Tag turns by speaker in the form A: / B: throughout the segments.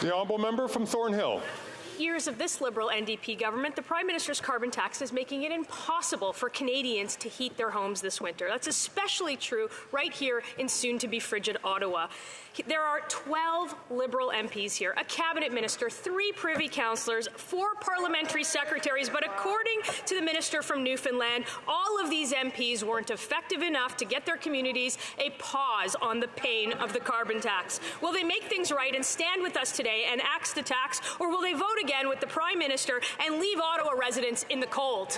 A: The honourable member from Thornhill.
B: Years of this Liberal NDP government, the Prime Minister's carbon tax is making it impossible for Canadians to heat their homes this winter. That's especially true right here in soon-to-be frigid Ottawa. There are 12 Liberal MPs here, a cabinet minister, 3 privy councillors, 4 parliamentary secretaries, but according to the minister from Newfoundland, all of these MPs weren't effective enough to get their communities a pause on the pain of the carbon tax. Will they make things right and stand with us today and axe the tax, or will they vote again with the Prime Minister and leave Ottawa residents in the cold?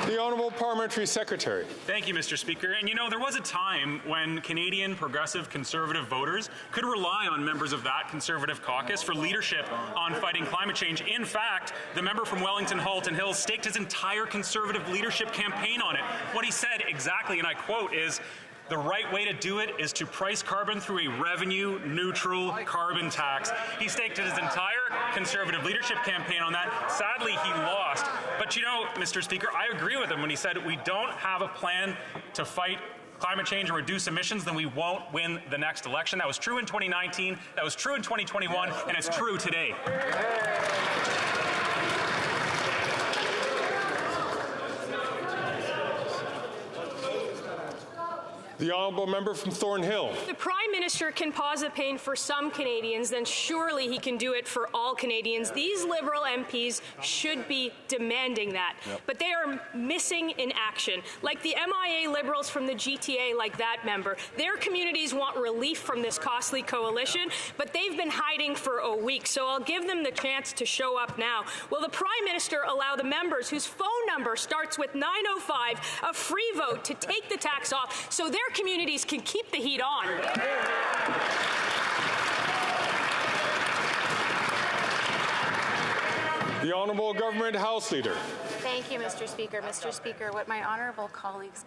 A: The Honourable Parliamentary Secretary.
C: Thank you, Mr. Speaker. And you know, there was a time when Canadian progressive conservative voters could rely on members of that Conservative caucus for leadership on fighting climate change. In fact, the member from Wellington Halton Hills staked his entire Conservative leadership campaign on it. What he said exactly, and I quote, is, "The right way to do it is to price carbon through a revenue-neutral carbon tax." He staked his entire Conservative leadership campaign on that. Sadly, he lost. But you know, Mr. Speaker, I agree with him when he said we don't have a plan to fight climate change and reduce emissions, then we won't win the next election. That was true in 2019, that was true in 2021, and it's true today.
A: The honourable member from Thornhill.
B: If the Prime Minister can pause the pain for some Canadians, then surely he can do it for all Canadians. These Liberal MPs should be demanding that. But they are missing in action. Like the MIA Liberals from the GTA, like that member. Their communities want relief from this costly coalition, but they've been hiding for a week. So I'll give them the chance to show up now. Will the Prime Minister allow the members whose phone number starts with 905 a free vote to take the tax off so their communities can keep the heat on?
A: The Honourable Government House Leader.
D: Thank you, Mr. Speaker. Mr. Speaker, what my honourable colleagues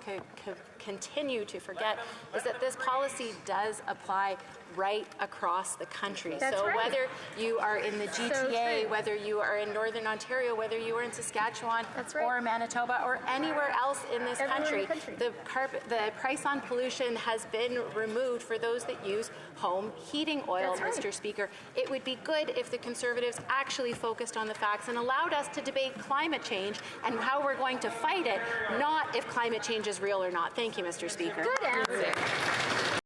D: continue to forget is that this policy does apply right across the country. So whether you are in the GTA, whether you are in Northern Ontario, whether you are in Saskatchewan or Manitoba or anywhere else in this country, the price on pollution has been removed for those that use home heating oil, Mr. Speaker. It would be good if the Conservatives actually focused on the facts and allowed us to debate climate change and how we're going to fight it, not if climate change is real or not. Thank you, Mr. Speaker.
E: Good answer.